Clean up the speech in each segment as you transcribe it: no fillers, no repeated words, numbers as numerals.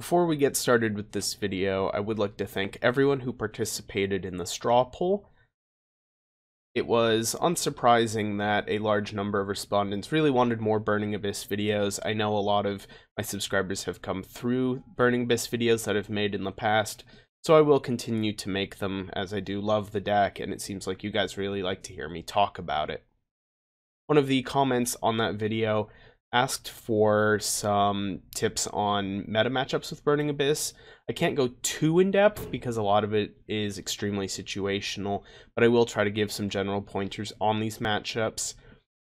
Before we get started with this video, I would like to thank everyone who participated in the straw poll. It was unsurprising that a large number of respondents really wanted more Burning Abyss videos. I know a lot of my subscribers have come through Burning Abyss videos that I've made in the past, so I will continue to make them as I do love the deck, and it seems like you guys really like to hear me talk about it. One of the comments on that video asked for some tips on meta matchups with Burning Abyss. I can't go too in-depth because a lot of it is extremely situational, but I will try to give some general pointers on these matchups.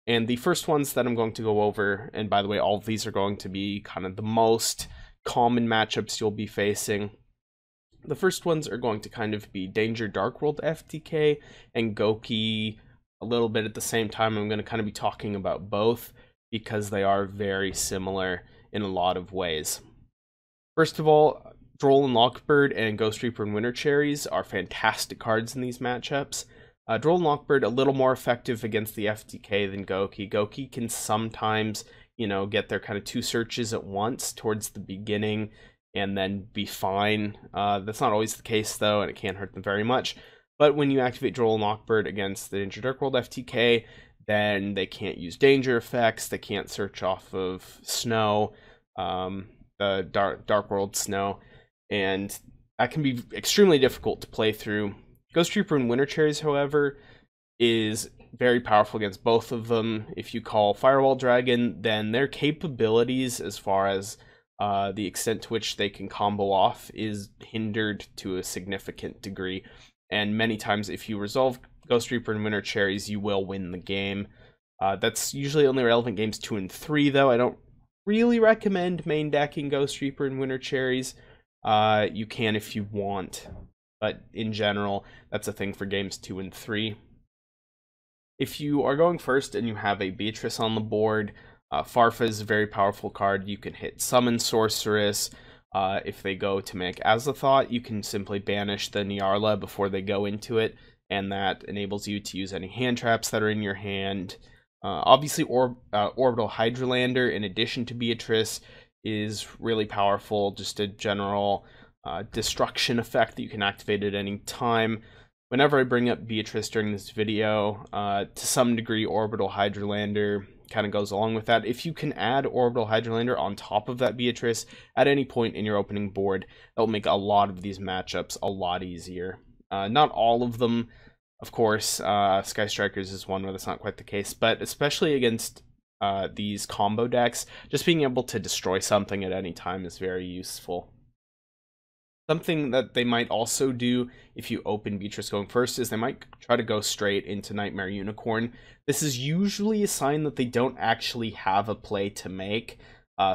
And the first ones that I'm going to go over, and by the way, all of these are going to be kind of the most common matchups you'll be facing. The first ones are going to kind of be Danger Dark World FTK and Goki a little bit at the same time. I'm going to kind of be talking about both because they are very similar in a lot of ways. First of all, Droll Lock Bird and Ghost Reaper and Winter Cherries are fantastic cards in these matchups. Droll Lock Bird a little more effective against the FTK than Goki. Goki can sometimes, get their kind of two searches at once towards the beginning and then be fine. That's not always the case though, and it can't hurt them very much. But when you activate Droll Lock Bird against the Danger Dark World FTK, then they can't use danger effects, they can't search off of snow, the Dark World snow, and that can be extremely difficult to play through. Ghost Reaper and Winter Cherries, however, is very powerful against both of them. If you call Firewall Dragon, then their capabilities as far as the extent to which they can combo off is hindered to a significant degree. And many times if you resolve Ghost Reaper and Winter Cherries, you will win the game. That's usually only relevant games 2 and 3, though. I don't really recommend main decking Ghost Reaper and Winter Cherries. You can if you want, but in general, that's a thing for games 2 and 3. If you are going first and you have a Beatrice on the board, Farfa is a very powerful card. You can hit Summon Sorceress. If they go to make Azathoth, you can simply banish the Nyarla before they go into it, and that enables you to use any hand traps that are in your hand. Obviously, Orbital Hydrolander, in addition to Beatrice, is really powerful. Just a general destruction effect that you can activate at any time. Whenever I bring up Beatrice during this video, to some degree, Orbital Hydrolander kind of goes along with that. If you can add Orbital Hydrolander on top of that Beatrice at any point in your opening board, that will make a lot of these matchups a lot easier. Not all of them, of course. Sky Strikers is one where that's not quite the case, but especially against these combo decks, just being able to destroy something at any time is very useful. Something that they might also do if you open Beatrice going first is they might try to go straight into Nightmare Unicorn. This is usually a sign that they don't actually have a play to make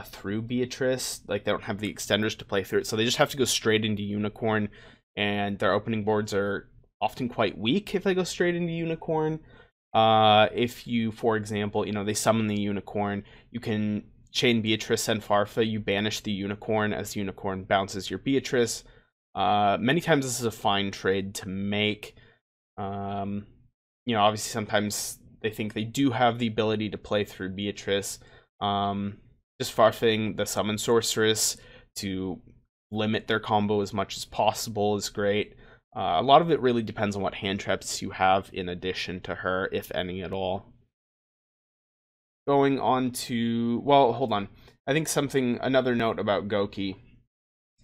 through Beatrice. Like, they don't have the extenders to play through it, so they just have to go straight into Unicorn, and their opening boards are often quite weak if they go straight into Unicorn. If you, for example, they summon the Unicorn, you can chain Beatrice and Farfa, you banish the Unicorn as the Unicorn bounces your Beatrice. Many times this is a fine trade to make. Obviously sometimes they think they do have the ability to play through Beatrice. Just Farfing the Summon Sorceress to limit their combo as much as possible is great. A lot of it really depends on what hand traps you have in addition to her, if any at all. Going on to, well, hold on. I think another note about Goki.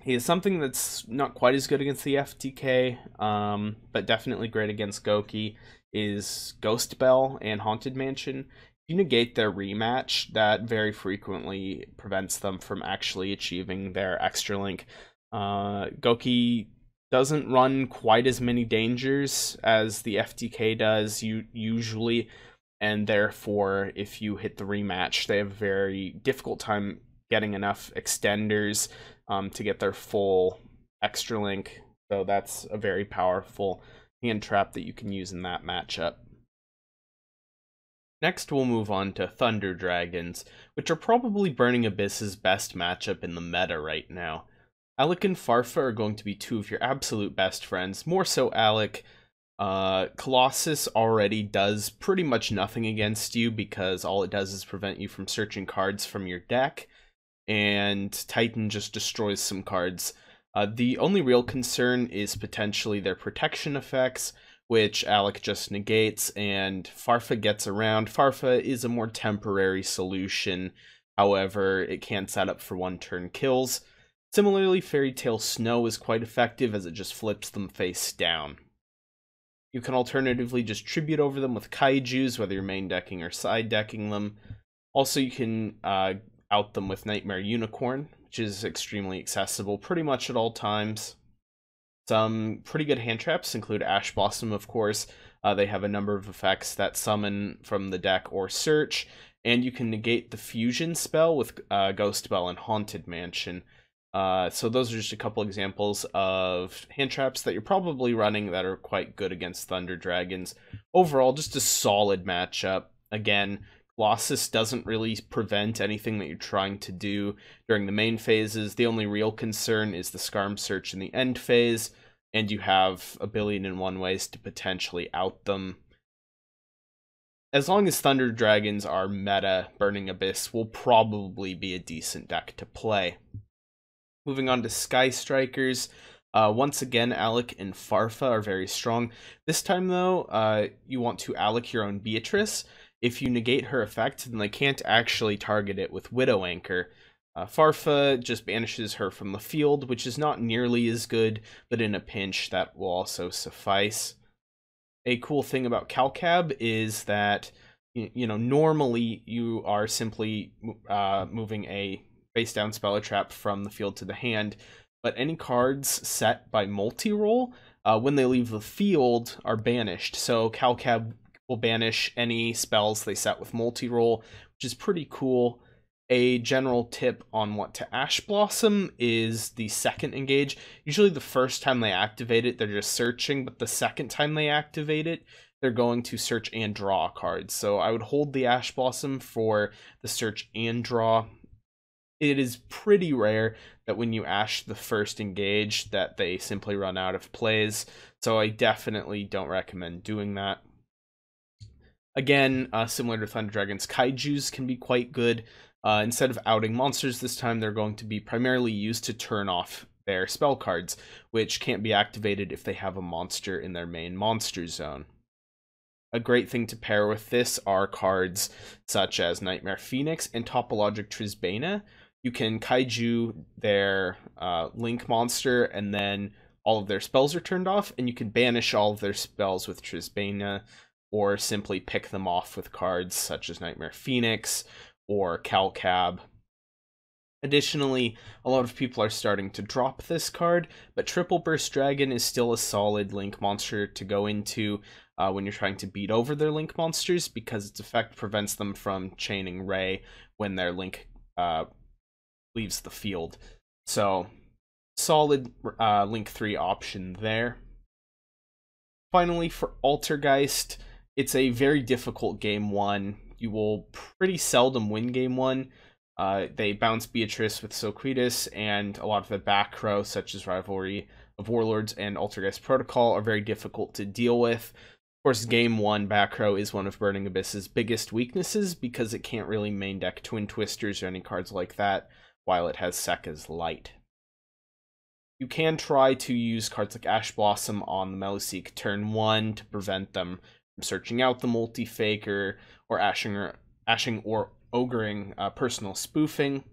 He is something that's not quite as good against the FTK, but definitely great against Goki, is Ghost Bell and Haunted Mansion. If you negate their rematch, that very frequently prevents them from actually achieving their extra link. Goki doesn't run quite as many dangers as the FTK does usually, and therefore if you hit the rematch, they have a very difficult time getting enough extenders to get their full extra link. So that's a very powerful hand trap that you can use in that matchup. Next, we'll move on to Thunder Dragons, which are probably Burning Abyss's best matchup in the meta right now. Alec and Farfa are going to be two of your absolute best friends, more so Alec. Colossus already does pretty much nothing against you because all it does is prevent you from searching cards from your deck. and Titan just destroys some cards. The only real concern is potentially their protection effects, which Alec just negates, and Farfa gets around. Farfa is a more temporary solution, however, it can set up for one-turn kills. Similarly, Fairy Tale Snow is quite effective as it just flips them face down. You can alternatively just tribute over them with Kaijus, whether you're main decking or side decking them. Also, you can out them with Nightmare Unicorn, which is extremely accessible pretty much at all times. Some pretty good hand traps include Ash Blossom, of course. They have a number of effects that summon from the deck or search, and you can negate the fusion spell with Ghost Bell and Haunted Mansion. So those are just a couple examples of hand traps that you're probably running that are quite good against Thunder Dragons. Overall, just a solid matchup. Again, Colossus doesn't really prevent anything that you're trying to do during the main phases. The only real concern is the Scarm Search in the end phase, and you have 1,000,000,001 ways to potentially out them. As long as Thunder Dragons are meta, Burning Abyss will probably be a decent deck to play. Moving on to Sky Strikers. Once again, Alec and Farfa are very strong. This time, though, you want to Alec your own Beatrice. If you negate her effect, then they can't actually target it with Widow Anchor. Farfa just banishes her from the field, which is not nearly as good, but in a pinch, that will also suffice. A cool thing about Calcab is that, normally you are simply moving a face-down Speller Trap from the field to the hand, but any cards set by multi-roll, when they leave the field, are banished. So Calcab will banish any spells they set with multi-roll, which is pretty cool. A general tip on what to Ash Blossom is the second engage. Usually the first time they activate it, they're just searching, but the second time they activate it, they're going to search and draw cards. So I would hold the Ash Blossom for the search and draw. It is pretty rare that when you Ash the first engage that they simply run out of plays, so I definitely don't recommend doing that. Again, similar to Thunder Dragons, Kaijus can be quite good. Instead of outing monsters this time, they're going to be primarily used to turn off their spell cards, which can't be activated if they have a monster in their main monster zone. A great thing to pair with this are cards such as Nightmare Phoenix and Topologic Trisbane. You can Kaiju their Link monster, and then all of their spells are turned off, and you can banish all of their spells with Trisbane, or simply pick them off with cards such as Nightmare Phoenix or Calcab. Additionally, a lot of people are starting to drop this card, but Triple Burst Dragon is still a solid Link monster to go into when you're trying to beat over their Link monsters, because its effect prevents them from chaining Ray when their Link leaves the field. So, solid Link 3 option there. Finally, for Altergeist, it's a very difficult game 1. You will pretty seldom win game 1. They bounce Beatrice with Soquitus, and a lot of the back row, such as Rivalry of Warlords and Altergeist Protocol, are very difficult to deal with. Of course, game 1 back row is one of Burning Abyss's biggest weaknesses, because it can't really main deck Twin Twisters or any cards like that, while it has Sekka's Light. You can try to use cards like Ash Blossom on the Meluseek turn 1 to prevent them from searching out the Multi-Faker, or ashing or ogring personal spoofing.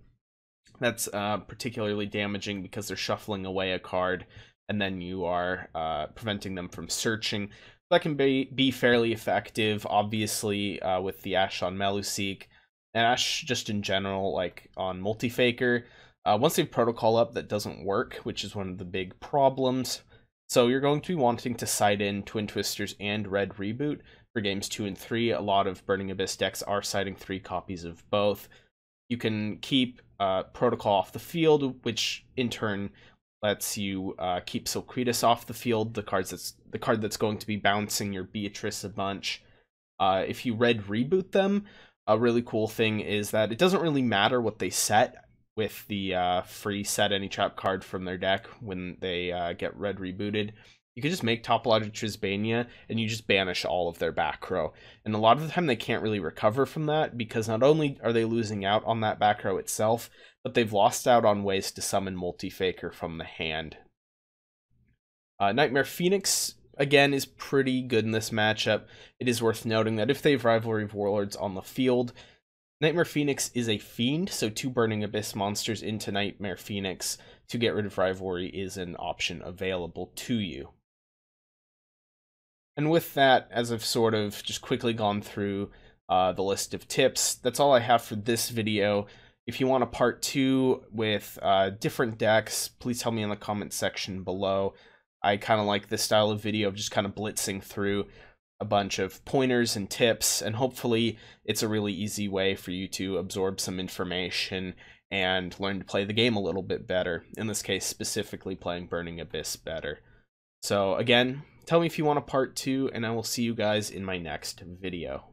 That's particularly damaging because they're shuffling away a card, and then you are preventing them from searching. That can be fairly effective, obviously, with the Ash on Meluseek, and Ash just in general, like on Multi-Faker. Once they have Protocol up, that doesn't work, which is one of the big problems. So you're going to be wanting to side in Twin Twisters and Red Reboot for games 2 and 3. A lot of Burning Abyss decks are siding 3 copies of both. You can keep Protocol off the field, which in turn lets you keep Soquitus off the field, the card that's going to be bouncing your Beatrice a bunch. If you Red Reboot them, a really cool thing is that it doesn't really matter what they set with the free set any trap card from their deck when they get Red Rebooted. You can just make Topologic Trisbane, and you just banish all of their back row. And a lot of the time they can't really recover from that, because not only are they losing out on that back row itself, but they've lost out on ways to summon Multi-Faker from the hand. Nightmare Phoenix, again, is pretty good in this matchup. It is worth noting that if they have Rivalry of Warlords on the field, Nightmare Phoenix is a fiend, so 2 Burning Abyss monsters into Nightmare Phoenix to get rid of Rivalry is an option available to you. And with that, as I've sort of just quickly gone through the list of tips, that's all I have for this video. If you want a part 2 with different decks, please tell me in the comment section below. I kind of like this style of video of just kind of blitzing through a bunch of pointers and tips, and hopefully it's a really easy way for you to absorb some information and learn to play the game a little bit better. In this case, specifically playing Burning Abyss better. So again, tell me if you want a part 2, and I will see you guys in my next video.